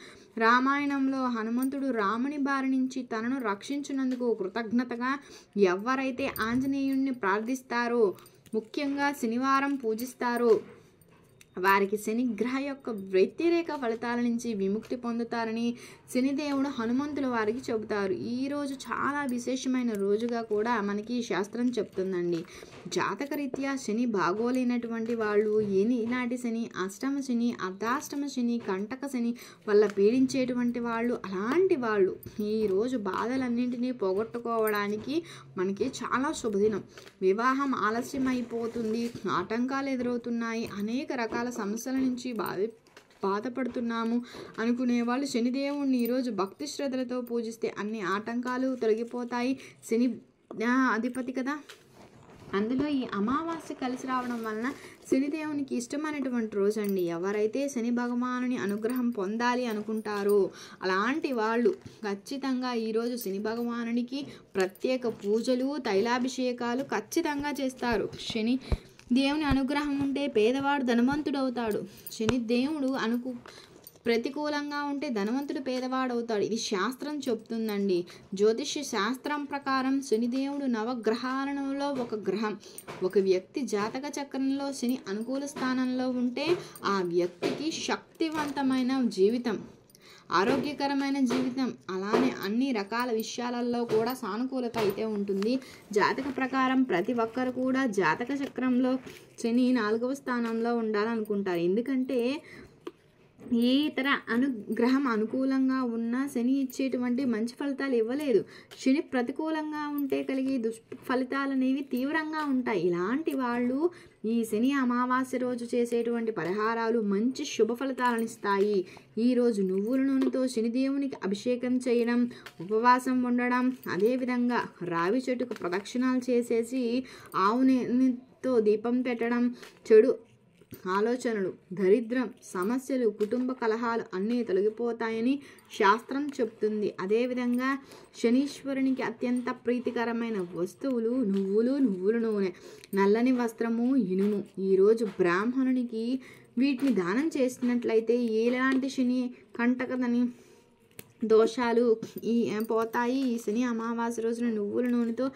రామాయణంలో హనుమంతుడు రాముని బారి నుంచి తనను రక్షించినందుకు కృతజ్ఞతగా ఎవరైతే ఆంజనేయుణ్ణి ప్రార్థిస్తారో, ముఖ్యంగా శనివారం పూజిస్తారో వారికి శనిగ్రహ యొక్క వ్యతిరేక ఫలితాల నుంచి విముక్తి పొందుతారని శనిదేవుడు హనుమంతుల వారికి చెబుతారు. ఈరోజు చాలా విశేషమైన రోజుగా కూడా మనకి శాస్త్రం చెప్తుందండి. జాతకరీత్యా శని బాగోలేనటువంటి వాళ్ళు ఈనాటి శని, అష్టమ శని, అర్ధాష్టమ శని, కంటక శని వల్ల పీడించేటువంటి వాళ్ళు, అలాంటి వాళ్ళు ఈరోజు బాధలన్నింటినీ పోగొట్టుకోవడానికి మనకి చాలా శుభదినం. వివాహం ఆలస్యం అయిపోతుంది, ఆటంకాలు ఎదురవుతున్నాయి, అనేక రకాల సమస్యల నుంచి బాధపడుతున్నాము అనుకునే వాళ్ళు శనిదేవుణ్ణి ఈరోజు భక్తి శ్రద్ధలతో పూజిస్తే అన్ని ఆటంకాలు తొలగిపోతాయి. శని అధిపతి కదా, అందులో ఈ అమావాస్య కలిసి రావడం వలన శనిదేవునికి ఇష్టమైనటువంటి రోజు అండి. ఎవరైతే శని భగవానుని అనుగ్రహం పొందాలి అనుకుంటారో అలాంటి వాళ్ళు ఖచ్చితంగా ఈరోజు శని భగవానునికి ప్రత్యేక పూజలు, తైలాభిషేకాలు ఖచ్చితంగా చేస్తారు. శని దేవుని అనుగ్రహం ఉంటే పేదవాడు ధనవంతుడు అవుతాడు. శని దేవుడు ప్రతికూలంగా ఉంటే ధనవంతుడు పేదవాడవుతాడు. ఇది శాస్త్రం చెప్తుందండి. జ్యోతిష్య శాస్త్రం ప్రకారం శనిదేవుడు నవగ్రహాలలో ఒక గ్రహం. ఒక వ్యక్తి జాతక చక్రంలో శని అనుకూల స్థానంలో ఉంటే ఆ వ్యక్తికి శక్తివంతమైన జీవితం, ఆరోగ్యకరమైన జీవితం, అలానే అన్ని రకాల విషయాలలో కూడా సానుకూలత అయితే ఉంటుంది. జాతక ప్రకారం ప్రతి ఒక్కరు కూడా జాతక చక్రంలో శని 4వ స్థానంలో ఉండాలనుకుంటారు. ఎందుకంటే ఏ ఇతర అనుగ్రహం అనుకూలంగా ఉన్న శని ఇచ్చేటువంటి మంచి ఫలితాలు ఇవ్వలేదు. శని ప్రతికూలంగా ఉంటే కలిగే దుష్ఫలితాలు అనేవి తీవ్రంగా ఉంటాయి. ఇలాంటి వాళ్ళు ఈ శని అమావాస్య రోజు చేసేటువంటి పరిహారాలు మంచి శుభ ఫలితాలను ఇస్తాయి. ఈరోజు నువ్వుల నూనెతో శనిదేవునికి అభిషేకం చేయడం, ఉపవాసం ఉండడం, అదేవిధంగా రావి చెట్టుకు ప్రదక్షిణాలు చేసేసి ఆవు నెయ్యితో దీపం పెట్టడం, చెడు ఆలోచనలు, దరిద్రం, సమస్యలు, కుటుంబ కలహాలు అన్నీ తొలగిపోతాయని శాస్త్రం చెప్తుంది. అదేవిధంగా శనీశ్వరునికి అత్యంత ప్రీతికరమైన వస్తువులు నువ్వుల నూనె, నల్లని వస్త్రము, ఇనుము. ఈరోజు బ్రాహ్మణునికి వీటిని దానం చేసినట్లయితే ఎలాంటి శని కంటకదని దోషాలు పోతాయి. ఈ శని అమావాస్య రోజున నువ్వుల నూనెతో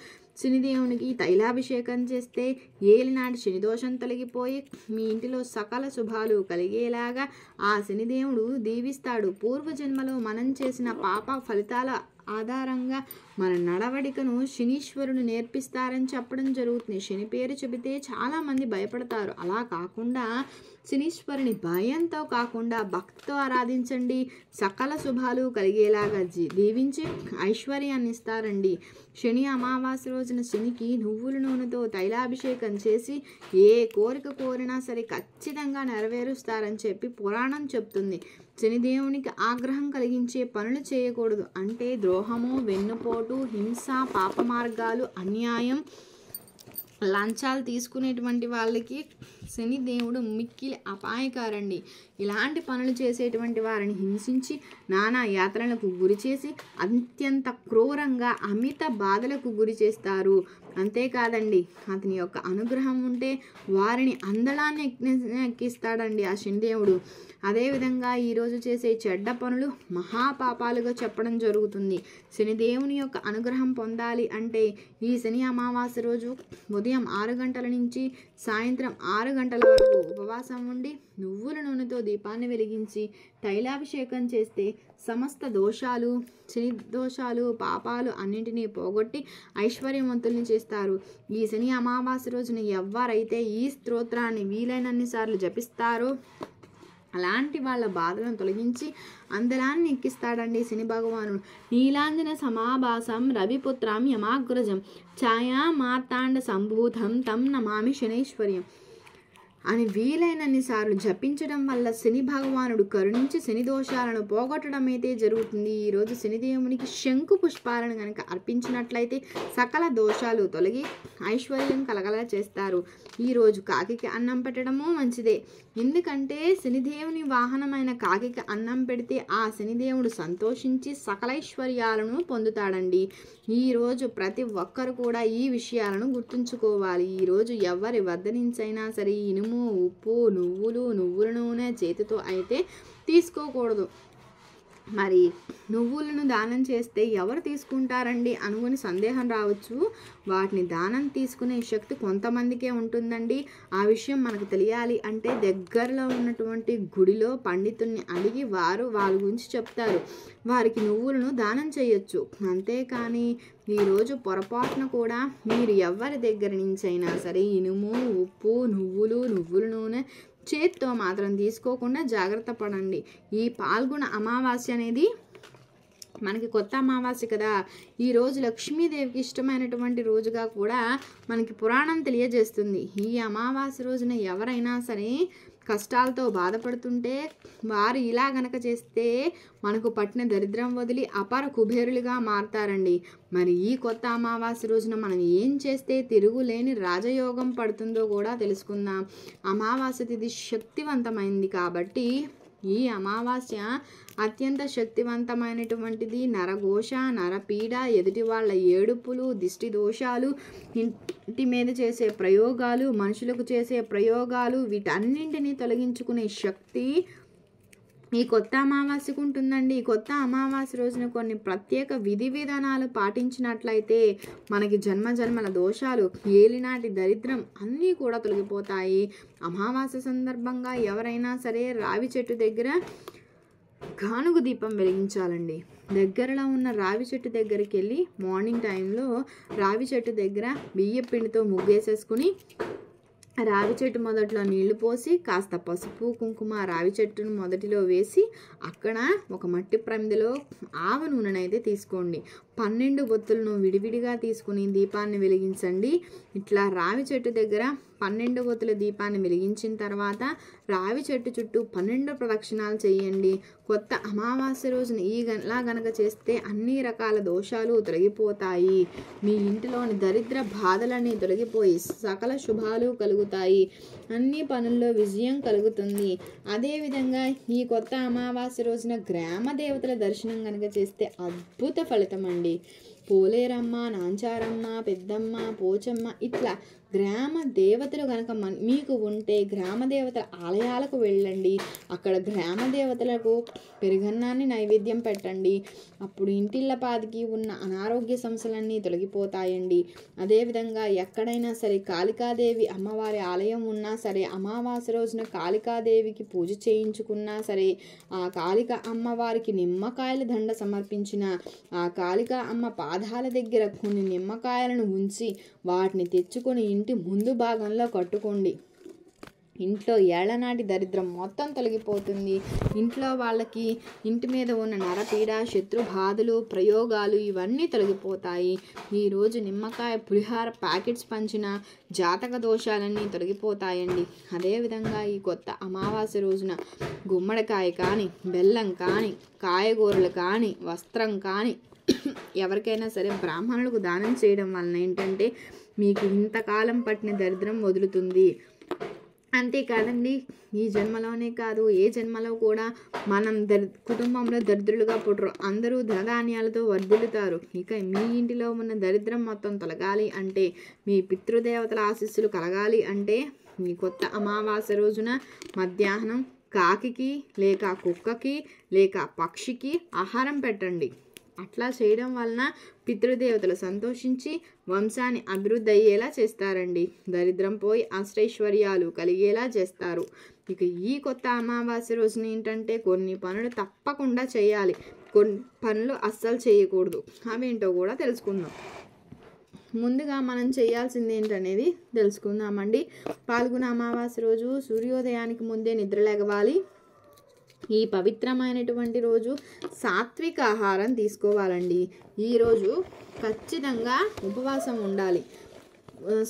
శనిదేవునికి తైలాభిషేకం చేస్తే ఏలినాటి శని దోషం తొలగిపోయి మీ ఇంటిలో సకల శుభాలు కలిగేలాగా ఆ శనిదేవుడు దీవిస్తాడు. పూర్వజన్మలో మనం చేసిన పాప ఫలితాల ఆధారంగా మన నడవడికను శనీశ్వరుడు నేర్పిస్తారని చెప్పడం జరుగుతుంది. శని పేరు చెబితే చాలామంది భయపడతారు. అలా కాకుండా శనీశ్వరుని భయంతో కాకుండా భక్తితో ఆరాధించండి. సకల శుభాలు కలిగేలాగా దీవించి ఐశ్వర్యాన్ని ఇస్తారండి. శని అమావాస్య రోజున శనికి నువ్వుల నూనెతో తైలాభిషేకం చేసి ఏ కోరిక కోరినా సరే ఖచ్చితంగా నెరవేరుస్తారని చెప్పి పురాణం చెప్తుంది. శనిదేవునికి ఆగ్రహం కలిగించే పనులు చేయకూడదు. అంటే ద్రోహము, వెన్నుపోటు, హింస, పాప మార్గాలు, అన్యాయం, లంచాలు తీసుకునేటువంటి వాళ్ళకి శనిదేవుడు మిక్కిలి అపాయకారండి. ఇలాంటి పనులు చేసేటువంటి వారిని హింసించి నానా యాత్రలకు గురి చేసి అత్యంత క్రూరంగా అమిత బాధలకు గురి చేస్తారు. అంతేకాదండి, అతని యొక్క అనుగ్రహం ఉంటే వారిని అందలాన్ని ఎక్కిస్తాడండి ఆ శనిదేవుడు. అదేవిధంగా ఈరోజు చేసే చెడ్డ పనులు మహాపాపాలుగా చెప్పడం జరుగుతుంది. శనిదేవుని యొక్క అనుగ్రహం పొందాలి అంటే ఈ శని అమావాస్య రోజు ఉదయం 6 గంటల నుంచి సాయంత్రం 6 గంటల వరకు ఉపవాసం ఉండి నువ్వుల నూనెతో దీపాన్ని వెలిగించి తైలాభిషేకం చేస్తే సమస్త దోషాలు, శని దోషాలు, పాపాలు అన్నింటినీ పోగొట్టి ఐశ్వర్యవంతుల్ని చేస్తారు. ఈ శని అమావాస్య రోజున ఎవరైతే ఈ స్తోత్రాన్ని వీలైనన్ని సార్లు జపిస్తారో అలాంటి వాళ్ళ బాధలను తొలగించి అందలాన్ని ఎక్కిస్తాడండి శని భగవానుడు. నీలాంజన సమాభాసం రవిపుత్రం యమాగ్రజం ఛాయా మార్తాండ సంభూతం తం నమామి శనైశ్వర్యం అని వీలైనన్ని సార్లు జపించడం వల్ల శని భగవానుడు కరుణించి శని దోషాలను పోగొట్టడం అయితే జరుగుతుంది. ఈరోజు శనిదేవునికి శంకు పుష్పాలను కనుక అర్పించినట్లయితే సకల దోషాలు తొలగి ఐశ్వర్యం కలగలా చేస్తారు. ఈరోజు కాకికి అన్నం పెట్టడము మంచిదే. ఎందుకంటే శనిదేవుని వాహనమైన కాకికి అన్నం పెడితే ఆ శనిదేవుడు సంతోషించి సకలైశ్వర్యాలను పొందుతాడండి. ఈరోజు ప్రతి ఒక్కరు కూడా ఈ విషయాలను గుర్తుంచుకోవాలి. ఈరోజు ఎవరి వద్ద నుంచైనా సరే ఇనుము, ఉప్పు, నువ్వుల నూనె చేతితో అయితే తీసుకోకూడదు. మరి నువ్వులను దానం చేస్తే ఎవరు తీసుకుంటారండి అనుకుని సందేహం రావచ్చు. వాటిని దానం తీసుకునే శక్తి కొంతమందికే ఉంటుందండి. ఆ విషయం మనకు తెలియాలి అంటే దగ్గరలో ఉన్నటువంటి గుడిలో పండితుల్ని అడిగి వాళ్ళ గురించి చెప్తారు. వారికి నువ్వులను దానం చేయొచ్చు. అంతేకాని ఈరోజు పొరపాటున కూడా మీరు ఎవరి దగ్గర నుంచైనా సరే ఇనుము, ఉప్పు, నువ్వుల నూనె చేత్తో మాత్రం తీసుకోకుండా జాగ్రత్త పడండి. ఈ పాల్గొన అమావాస్య అనేది మనకి కొత్త అమావాస్య కదా. ఈరోజు లక్ష్మీదేవికి ఇష్టమైనటువంటి రోజుగా కూడా మనకి పురాణం తెలియజేస్తుంది. ఈ అమావాస్య రోజున ఎవరైనా సరే కష్టాలతో బాధపడుతుంటే వారు ఇలా గనక చేస్తే మనకు పట్టిన దరిద్రం వదిలి అపార కుబేరులుగా మారతారండి. మరి ఈ కొత్త అమావాస్య రోజున మనం ఏం చేస్తే తిరుగులేని రాజయోగం పడుతుందో కూడా తెలుసుకుందాం. అమావాస్య తిథి శక్తివంతమైంది కాబట్టి ఈ అమావాస్య అత్యంత శక్తివంతమైనటువంటిది. నరఘోష, నరపీడ, ఎదుటి వాళ్ళ ఏడుపులు, దిష్టి దోషాలు, ఇంటి మీద చేసే ప్రయోగాలు, మనుషులకు చేసే ప్రయోగాలు వీటన్నింటినీ తొలగించుకునే శక్తి ఈ కొత్త అమావాస్యకు ఉంటుందండి. ఈ కొత్త అమావాస్య రోజున కొన్ని ప్రత్యేక విధి విధానాలు పాటించినట్లయితే మనకి జన్మల దోషాలు, ఏలినాటి దరిద్రం అన్నీ కూడా తొలగిపోతాయి. అమావాస్య సందర్భంగా ఎవరైనా సరే రావి చెట్టు దగ్గర గానుగు దీపం వెలిగించాలండి. దగ్గరలో ఉన్న రావి చెట్టు దగ్గరికి వెళ్ళి మార్నింగ్ టైంలో రావి చెట్టు దగ్గర బియ్య పిండితో ముగ్గేసేసుకుని రావి చెట్టు మొదట్లో నీళ్లు పోసి కాస్త పసుపు కుంకుమ రావి చెట్టును మొదటిలో వేసి అక్కడ ఒక మట్టి ప్రమిదలో ఆవ నూనెనైతే తీసుకోండి. 12 ఒత్తులను విడివిడిగా తీసుకుని దీపాన్ని వెలిగించండి. ఇట్లా రావి చెట్టు దగ్గర 12 ఒత్తుల దీపాన్ని వెలిగించిన తర్వాత రావి చెట్టు చుట్టూ 12 ప్రదక్షిణాలు చేయండి. కొత్త అమావాస్య రోజున ఇలా గనక చేస్తే అన్ని రకాల దోషాలు తొలగిపోతాయి. మీ ఇంటిలోని దరిద్ర బాధలన్నీ తొలగిపోయి సకల శుభాలు కలుగుతాయి. అన్ని పనుల్లో విజయం కలుగుతుంది. అదేవిధంగా ఈ కొత్త అమావాస్య రోజున గ్రామ దేవతల దర్శనం కనుక చేస్తే అద్భుత ఫలితం అండి. పోలేరమ్మ, నాంచారమ్మ, పెద్దమ్మ, పోచమ్మ ఇట్లా గ్రామ దేవతలు కనుక మీకు ఉంటే గ్రామ దేవతల ఆలయాలకు వెళ్ళండి. అక్కడ గ్రామ దేవతలకు పెరుగన్నాన్ని నైవేద్యం పెట్టండి. అప్పుడు ఇంటిళ్ళపాదికి ఉన్న అనారోగ్య సమస్యలన్నీ తొలగిపోతాయండి. అదేవిధంగా ఎక్కడైనా సరే కాళికాదేవి అమ్మవారి ఆలయం ఉన్నా సరే, అమావాస్య రోజున కాళికాదేవికి పూజ చేయించుకున్నా సరే, ఆ కాళిక అమ్మవారికి నిమ్మకాయల దండ సమర్పించిన ఆ కాళిక అమ్మ పాదాల దగ్గర కొన్ని నిమ్మకాయలను ఉంచి వాటిని తెచ్చుకొని ఇంటి ముందు భాగంలో కట్టుకోండి. ఇంట్లో ఏళ్లనాటి దరిద్రం మొత్తం తొలగిపోతుంది. ఇంట్లో వాళ్ళకి ఇంటి మీద ఉన్న నరపీడ, శత్రు బాధలు, ప్రయోగాలు ఇవన్నీ తొలగిపోతాయి. ఈరోజు నిమ్మకాయ పులిహార ప్యాకెట్స్ పంచిన జాతక దోషాలన్నీ తొలగిపోతాయండి. అదేవిధంగా ఈ కొత్త అమావాస్య రోజున గుమ్మడికాయ కానీ, బెల్లం కానీ, కాయగూరలు కానీ, వస్త్రం కానీ ఎవరికైనా సరే బ్రాహ్మణులకు దానం చేయడం వలన ఏంటంటే మీకు ఇంతకాలం పట్టిన దరిద్రం వదులుతుంది. అంతేకాదండి, ఈ జన్మలోనే కాదు ఏ జన్మలో కూడా మనం కుటుంబంలో దరిద్రులుగా పుట్టరు. అందరూ ధనధాన్యాలతో వర్ధిల్లుతారు. ఇక మీ ఇంటిలో ఉన్న దరిద్రం మొత్తం తొలగాలి అంటే, మీ పితృదేవతల ఆశీస్సులు కలగాలి అంటే మీ కొత్త అమావాస్య రోజున మధ్యాహ్నం కాకికి లేక కుక్కకి లేక పక్షికి ఆహారం పెట్టండి. అట్లా చేయడం వలన పితృదేవతలు సంతోషించి వంశాన్ని అభివృద్ధి అయ్యేలా చేస్తారండి. దరిద్రం పోయి అష్టైశ్వర్యాలు కలిగేలా చేస్తారు. ఇక ఈ కొత్త అమావాస్య రోజున ఏంటంటే కొన్ని పనులు తప్పకుండా చేయాలి, కొన్ని పనులు అస్సలు చేయకూడదు. అవేంటో కూడా తెలుసుకుందాం. ముందుగా మనం చేయాల్సింది ఏంటనేది తెలుసుకుందామండి. పాల్గొన అమావాస్య రోజు సూర్యోదయానికి ముందే నిద్రలేగవాలి. ఈ పవిత్రమైనటువంటి రోజు సాత్విక ఆహారం తీసుకోవాలండి. ఈరోజు ఖచ్చితంగా ఉపవాసం ఉండాలి.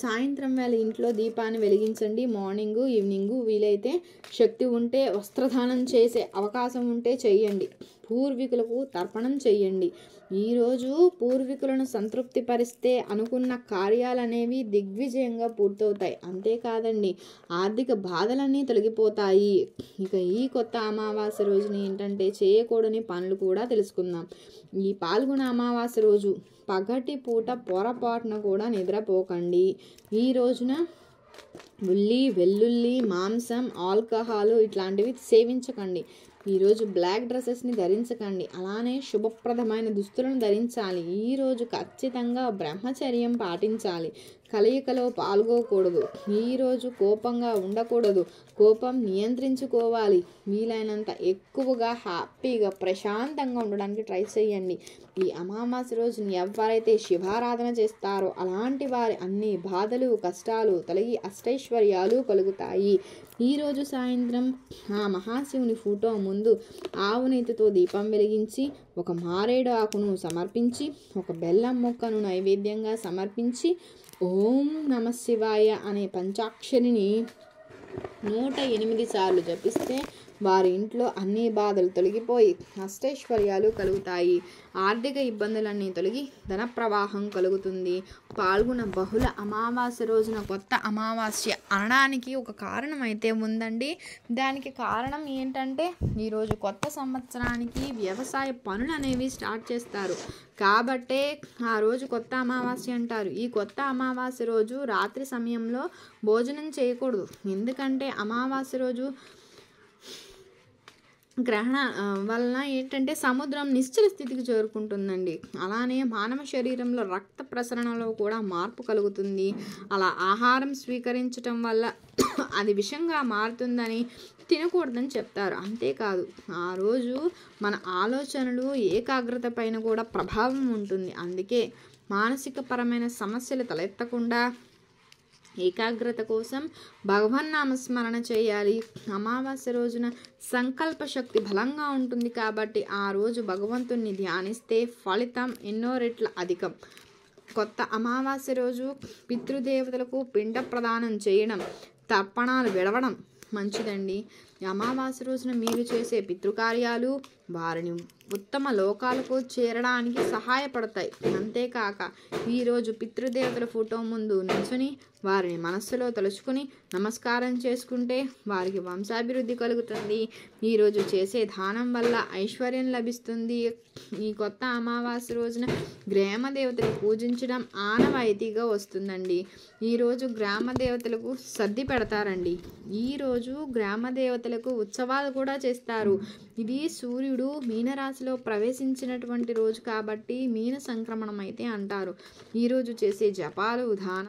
సాయంత్రం వేళ ఇంట్లో దీపాన్ని వెలిగించండి. మార్నింగు ఈవినింగు వీలైతే శక్తి ఉంటే వస్త్రదానం చేసే అవకాశం ఉంటే చెయ్యండి. పూర్వీకులకు తర్పణం చెయ్యండి. ఈరోజు పూర్వీకులను సంతృప్తి పరిస్తే అనుకున్న కార్యాలనేవి దిగ్విజయంగా పూర్తవుతాయి. అంతేకాదండి, ఆర్థిక బాధలన్నీ తొలగిపోతాయి. ఇక ఈ కొత్త అమావాస్య రోజున ఏంటంటే చేయకూడని పనులు కూడా తెలుసుకుందాం. ఈ పాల్గొన అమావాస్య రోజు పగటి పూట పొరపాటున కూడా నిద్రపోకండి. ఈ రోజున ఉల్లి, వెల్లుల్లి, మాంసం, ఆల్కహాలు ఇట్లాంటివి సేవించకండి. ఈరోజు బ్లాక్ డ్రెస్సెస్ని ధరించకండి. అలానే శుభప్రదమైన దుస్తులను ధరించాలి. ఈరోజు ఖచ్చితంగా బ్రహ్మచర్యం పాటించాలి. కలయికలో పాల్గొకూడదు. ఈరోజు కోపంగా ఉండకూడదు. కోపం నియంత్రించుకోవాలి. వీలైనంత ఎక్కువగా హ్యాపీగా ప్రశాంతంగా ఉండడానికి ట్రై చేయండి. ఈ అమావాస్య రోజున ఎవరైతే శివారాధన చేస్తారో అలాంటి వారి అన్ని బాధలు, కష్టాలు తొలగి అష్టైశ్వర్యాలు కలుగుతాయి. ఈరోజు సాయంత్రం ఆ మహాశివుని ఫోటో ముందు ఆవు నెయ్యితో దీపం వెలిగించి ఒక మారేడు ఆకును సమర్పించి ఒక బెల్లం ముక్కను నైవేద్యంగా సమర్పించి ఓం నమ శివాయ అనే పంచాక్షరిని 108 సార్లు జపిస్తే వారి ఇంట్లో అన్ని బాధలు తొలగిపోయి అష్టైశ్వర్యాలు కలుగుతాయి. ఆర్థిక ఇబ్బందులన్నీ తొలగి ధన ప్రవాహం కలుగుతుంది. పాల్గొన బహుళ అమావాస్య రోజున కొత్త అమావాస్య అనడానికి ఒక కారణం అయితే ఉందండి. దానికి కారణం ఏంటంటే ఈరోజు కొత్త సంవత్సరానికి వ్యవసాయ పనులు అనేవి స్టార్ట్ చేస్తారు. కాబట్టే ఆ రోజు కొత్త అమావాస్య అంటారు. ఈ కొత్త అమావాస్య రోజు రాత్రి సమయంలో భోజనం చేయకూడదు. ఎందుకంటే అమావాస్య రోజు గ్రహణ వలన ఏంటంటే సముద్రం నిశ్చల స్థితికి చేరుకుంటుందండి. అలానే మానవ శరీరంలో రక్త ప్రసరణలో కూడా మార్పు కలుగుతుంది. అలా ఆహారం స్వీకరించటం వల్ల అది విషంగా మారుతుందని తినకూడదని చెప్తారు. అంతేకాదు ఆ రోజు మన ఆలోచనలు ఏకాగ్రత పైన కూడా ప్రభావం ఉంటుంది. అందుకే మానసిక పరమైన సమస్యలు తలెత్తకుండా ఏకాగ్రత కోసం భగవన్నామస్మరణ చేయాలి. అమావాస్య రోజున సంకల్ప శక్తి బలంగా ఉంటుంది. కాబట్టి ఆ రోజు భగవంతుణ్ణి ధ్యానిస్తే ఫలితం ఎన్నో రెట్ల అధికం. కొత్త అమావాస్య రోజు పితృదేవతలకు పిండ ప్రదానం చేయడం, తర్పణాలు విడవడం మంచిదండి. ఈ అమావాస్య రోజున మీరు చేసే పితృకార్యాలు వారిని ఉత్తమ లోకాలకు చేరడానికి సహాయపడతాయి. అంతేకాక ఈరోజు పితృదేవతల ఫోటో ముందు నిల్చొని వారిని మనస్సులో తలుచుకుని నమస్కారం చేసుకుంటే వారికి వంశాభివృద్ధి కలుగుతుంది. ఈరోజు చేసే దానం వల్ల ఐశ్వర్యం లభిస్తుంది. ఈ కొత్త అమావాస్య రోజున గ్రామ దేవతలు పూజించడం ఆనవాయితీగా వస్తుందండి. ఈరోజు గ్రామ దేవతలకు సర్ది పెడతారండి. ఈరోజు గ్రామ దేవతలకు ఉత్సవాలు కూడా చేస్తారు. ఇది సూర్యుడు మీనరాశిలో ప్రవేశించినటువంటి రోజు కాబట్టి మీన సంక్రమణం అయితే అంటారు. ఈరోజు చేసే జపాలు దానం